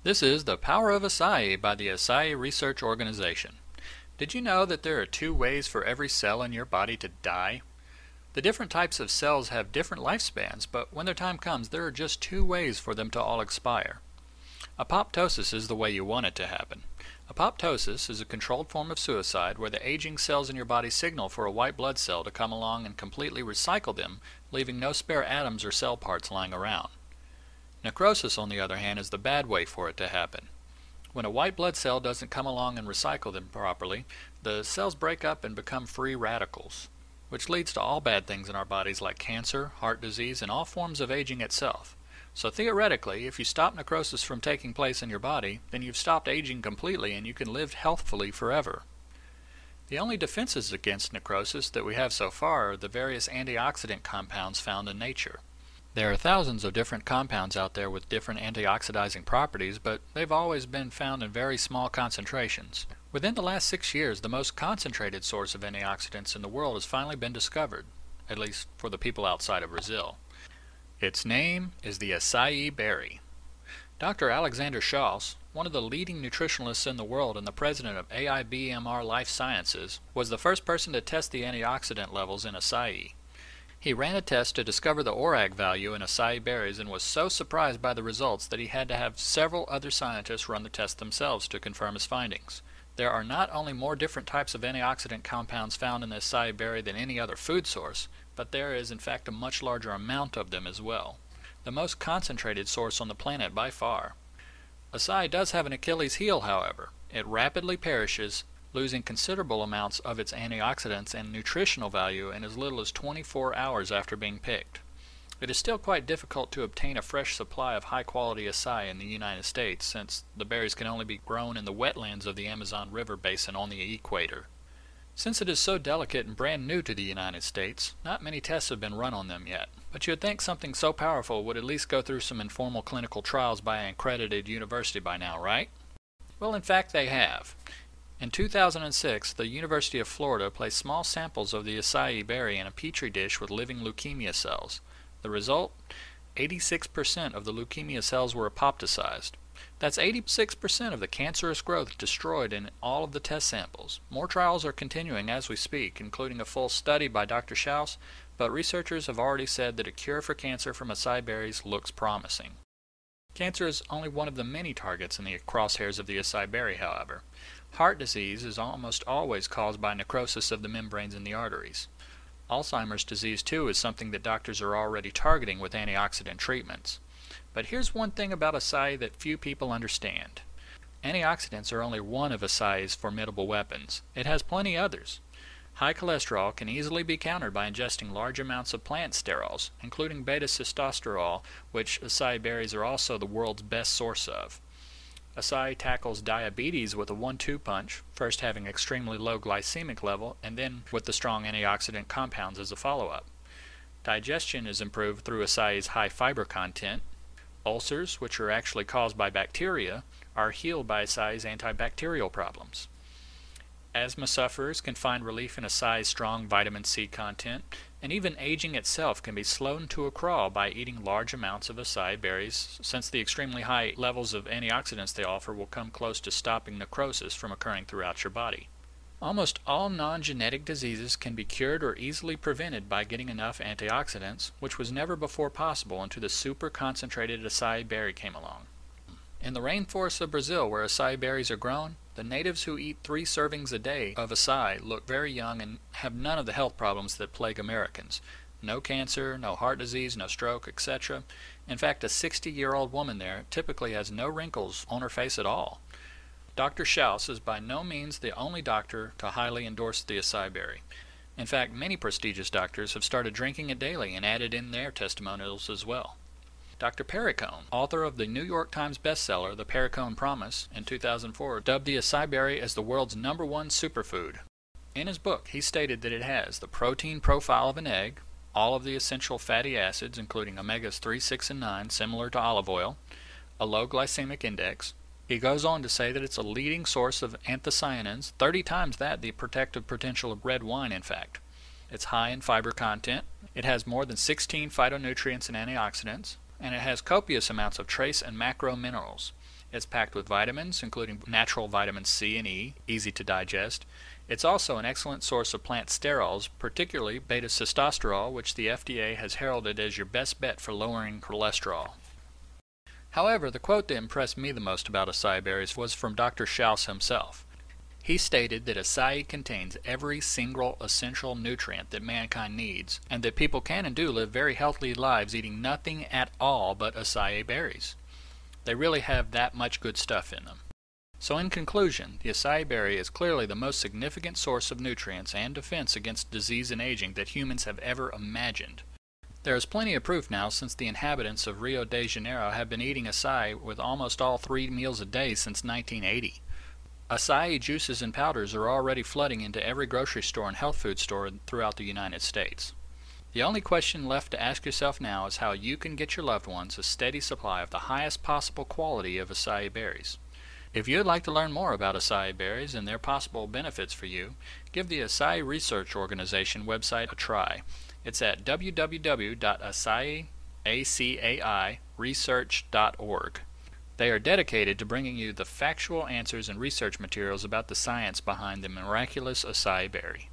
This is The Power of Acai by the Acai Research Organization. Did you know that there are 2 ways for every cell in your body to die? The different types of cells have different lifespans, but when their time comes, there are just 2 ways for them to all expire. Apoptosis is the way you want it to happen. Apoptosis is a controlled form of suicide where the aging cells in your body signal for a white blood cell to come along and completely recycle them, leaving no spare atoms or cell parts lying around. Necrosis, on the other hand, is the bad way for it to happen. When a white blood cell doesn't come along and recycle them properly, the cells break up and become free radicals, which leads to all bad things in our bodies like cancer, heart disease, and all forms of aging itself. So theoretically, if you stop necrosis from taking place in your body, then you've stopped aging completely and you can live healthfully forever. The only defenses against necrosis that we have so far are the various antioxidant compounds found in nature. There are thousands of different compounds out there with different antioxidizing properties, but they've always been found in very small concentrations. Within the last 6 years, the most concentrated source of antioxidants in the world has finally been discovered, at least for the people outside of Brazil. Its name is the acai berry. Dr. Alexander Schaus, one of the leading nutritionalists in the world and the president of AIBMR Life Sciences, was the first person to test the antioxidant levels in acai. He ran a test to discover the ORAC value in acai berries and was so surprised by the results that he had to have several other scientists run the test themselves to confirm his findings. There are not only more different types of antioxidant compounds found in the acai berry than any other food source, but there is in fact a much larger amount of them as well. The most concentrated source on the planet by far. Acai does have an Achilles heel, however. It rapidly perishes, losing considerable amounts of its antioxidants and nutritional value in as little as 24 hours after being picked. It is still quite difficult to obtain a fresh supply of high-quality acai in the United States, since the berries can only be grown in the wetlands of the Amazon River basin on the equator. Since it is so delicate and brand new to the United States, not many tests have been run on them yet, but you would think something so powerful would at least go through some informal clinical trials by an accredited university by now, right? Well, in fact they have. In 2006, the University of Florida placed small samples of the acai berry in a petri dish with living leukemia cells. The result? 86% of the leukemia cells were apoptosized. That's 86% of the cancerous growth destroyed in all of the test samples. More trials are continuing as we speak, including a full study by Dr. Schaus, but researchers have already said that a cure for cancer from acai berries looks promising. Cancer is only one of the many targets in the crosshairs of the acai berry, however. Heart disease is almost always caused by necrosis of the membranes in the arteries. Alzheimer's disease, too, is something that doctors are already targeting with antioxidant treatments. But here's one thing about acai that few people understand. Antioxidants are only one of acai's formidable weapons. It has plenty others. High cholesterol can easily be countered by ingesting large amounts of plant sterols, including beta-sitosterol, which acai berries are also the world's best source of. Acai tackles diabetes with a 1-2 punch, first having extremely low glycemic level and then with the strong antioxidant compounds as a follow-up. Digestion is improved through acai's high fiber content. Ulcers, which are actually caused by bacteria, are healed by acai's antibacterial problems. Asthma sufferers can find relief in acai's strong vitamin C content, and even aging itself can be slowed to a crawl by eating large amounts of acai berries, since the extremely high levels of antioxidants they offer will come close to stopping necrosis from occurring throughout your body. Almost all non-genetic diseases can be cured or easily prevented by getting enough antioxidants, which was never before possible until the super concentrated acai berry came along. In the rainforests of Brazil, where acai berries are grown, the natives who eat 3 servings a day of acai look very young and have none of the health problems that plague Americans. No cancer, no heart disease, no stroke, etc. In fact, a 60-year-old woman there typically has no wrinkles on her face at all. Dr. Schaus is by no means the only doctor to highly endorse the acai berry. In fact, many prestigious doctors have started drinking it daily and added in their testimonials as well. Dr. Perricone, author of the New York Times bestseller The Perricone Promise in 2004, dubbed the acai berry as the world's #1 superfood. In his book, he stated that it has the protein profile of an egg, all of the essential fatty acids including omegas 3, 6, and 9 similar to olive oil, a low glycemic index. He goes on to say that it's a leading source of anthocyanins, 30 times the protective potential of red wine in fact. It's high in fiber content. It has more than 16 phytonutrients and antioxidants, and it has copious amounts of trace and macro minerals. It's packed with vitamins, including natural vitamins C and E, easy to digest. It's also an excellent source of plant sterols, particularly beta-sitosterol, which the FDA has heralded as your best bet for lowering cholesterol. However, the quote that impressed me the most about acai berries was from Dr. Schaus himself. He stated that acai contains every single essential nutrient that mankind needs, and that people can and do live very healthy lives eating nothing at all but acai berries. They really have that much good stuff in them. So in conclusion, the acai berry is clearly the most significant source of nutrients and defense against disease and aging that humans have ever imagined. There is plenty of proof now, since the inhabitants of Rio de Janeiro have been eating acai with almost all 3 meals a day since 1980. Acai juices and powders are already flooding into every grocery store and health food store throughout the United States. The only question left to ask yourself now is how you can get your loved ones a steady supply of the highest possible quality of acai berries. If you would like to learn more about acai berries and their possible benefits for you, give the Acai Research Organization website a try. It's at www.acai.research.org. They are dedicated to bringing you the factual answers and research materials about the science behind the miraculous acai berry.